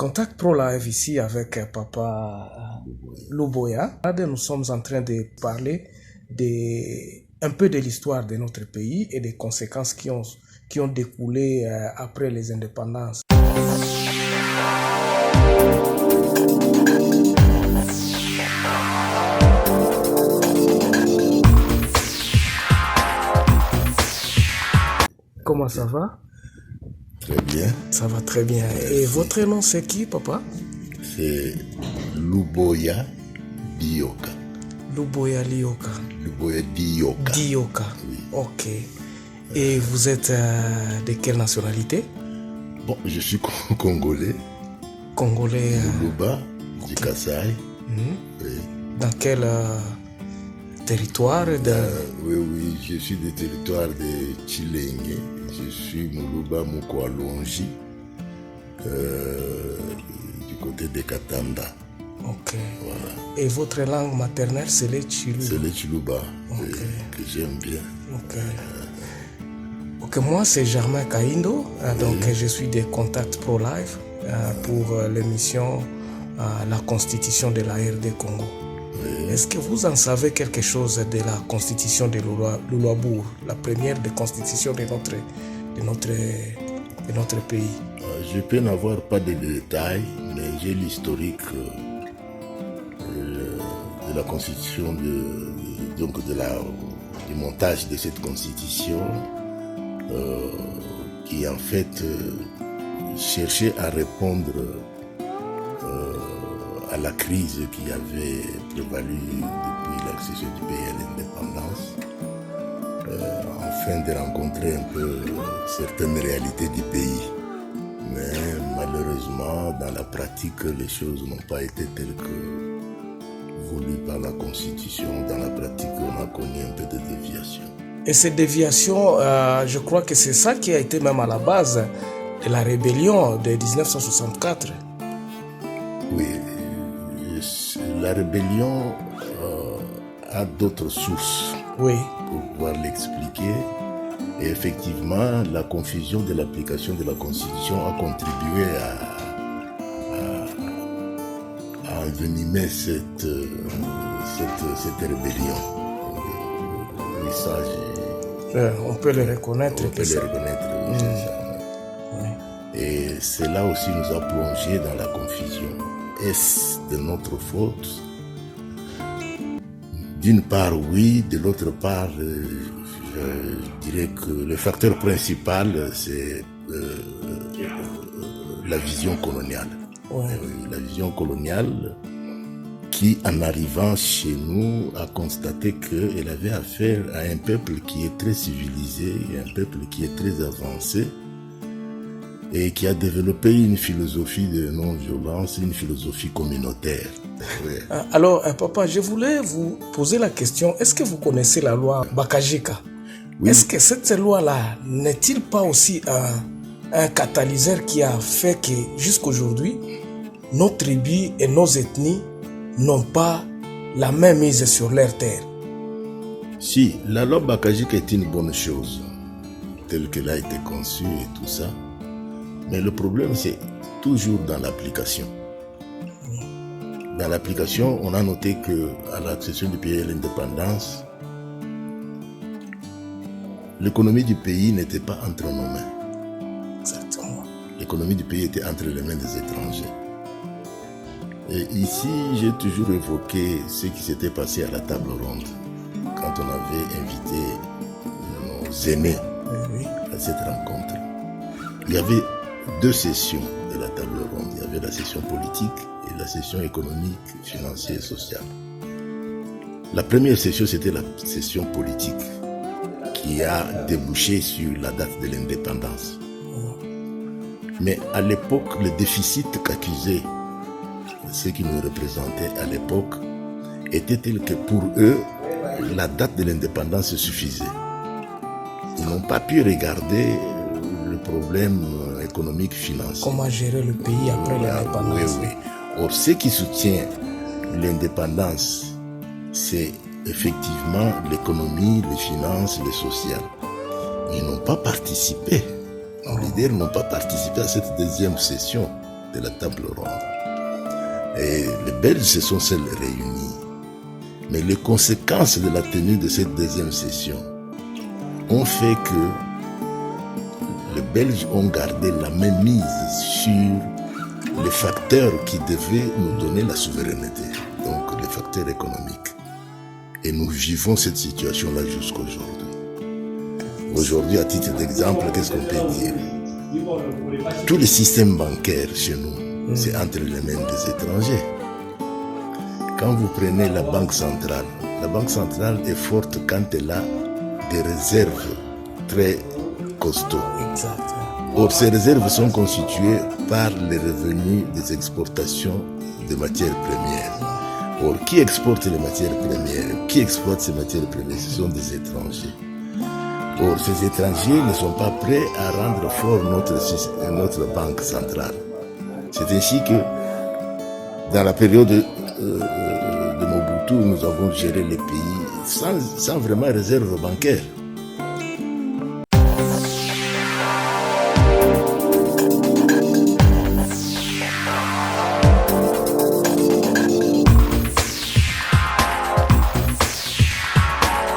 Contact Pro Live ici avec Papa Luboya. Nous sommes en train de parler un peu de l'histoire de notre pays et des conséquences qui ont découlé après les indépendances. Comment ça va? Très bien. Ça va très bien. Et votre nom c'est qui, papa? C'est Luboya Dioka. Luboya Dioka. Luboya Dioka. Dioka. Oui. Ok. Et vous êtes de quelle nationalité? Bon, je suis congolais. Congolais. Luba, du Kasaï. Mm-hmm. Oui. Dans quel territoire oui, je suis du territoire de Chilenge. Je suis Muluba Mukwalonji, du côté de Katanda. Ok. Voilà. Et votre langue maternelle, c'est le Chiluba? C'est le Chiluba, okay. que j'aime bien. Ok, moi c'est Germain Kaindo, donc je suis des Contact Pro Live pour l'émission La Constitution de la RD Congo. Oui. Est-ce que vous en savez quelque chose de la constitution de Lualaba, la première des constitutions de notre pays? Je peux n'avoir pas de détails, mais j'ai l'historique de la constitution, du montage de cette constitution, qui en fait cherchait à répondre à la crise qui avait prévalu depuis l'accession du pays à l'indépendance, afin de rencontrer un peu certaines réalités du pays. Mais malheureusement, dans la pratique, les choses n'ont pas été telles que voulues par la Constitution. Dans la pratique, on a connu un peu de déviation. Et cette déviation, je crois que c'est ça qui a été même à la base de la rébellion de 1964. Oui. La rébellion a d'autres sources pour pouvoir l'expliquer. Et effectivement, la confusion de l'application de la Constitution a contribué à envenimer cette rébellion. On peut le reconnaître. Et cela aussi nous a plongé dans la confusion. Est-ce de notre faute? D'une part, oui. De l'autre part, je dirais que le facteur principal, c'est la vision coloniale. La vision coloniale qui, en arrivant chez nous, a constaté qu'elle avait affaire à un peuple qui est très civilisé, un peuple qui est très avancé, et qui a développé une philosophie de non-violence, une philosophie communautaire. Alors, papa, je voulais vous poser la question, est-ce que vous connaissez la loi Bakajika? Oui. Est-ce que cette loi-là n'est-il pas aussi un catalyseur qui a fait que jusqu'aujourd'hui, nos tribus et nos ethnies n'ont pas la même mise sur leur terre? Si, la loi Bakajika est une bonne chose, telle qu'elle a été conçue et tout ça. Mais le problème, c'est toujours dans l'application. Dans l'application, on a noté qu'à l'accession du pays à l'indépendance, l'économie du pays n'était pas entre nos mains. Exactement. L'économie du pays était entre les mains des étrangers. Et ici, j'ai toujours évoqué ce qui s'était passé à la table ronde, quand on avait invité nos aînés à cette rencontre. Il y avait deux sessions de la table ronde. Il y avait la session politique et la session économique, financière et sociale. La première session, c'était la session politique qui a débouché sur la date de l'indépendance. Mais à l'époque, le déficit qu'accusaient ceux qui nous représentaient à l'époque était tel que pour eux, la date de l'indépendance suffisait. Ils n'ont pas pu regarder le problème économique, financier. Comment gérer le pays après l'indépendance? Oui. Or, ce qui soutient l'indépendance, c'est effectivement l'économie, les finances, le social. Ils n'ont pas participé. Nos leaders n'ont pas participé à cette deuxième session. de la table ronde. Et les Belges se sont seuls réunis. Mais les conséquences de la tenue de cette deuxième session ont fait que les Belges ont gardé la même mise sur les facteurs qui devaient nous donner la souveraineté, donc les facteurs économiques. Et nous vivons cette situation-là jusqu'aujourd'hui. Aujourd'hui, à titre d'exemple, qu'est-ce qu'on peut dire? Tout le système bancaire chez nous, c'est entre les mains des étrangers. Quand vous prenez la banque centrale est forte quand elle a des réserves très costauds. Exactement. Or, ces réserves sont constituées par les revenus des exportations de matières premières. Or, qui exporte les matières premières? Qui exploite ces matières premières? Ce sont des étrangers. Or, ces étrangers ne sont pas prêts à rendre fort notre banque centrale. C'est ainsi que, dans la période de Mobutu, nous avons géré les pays sans vraiment réserve bancaire.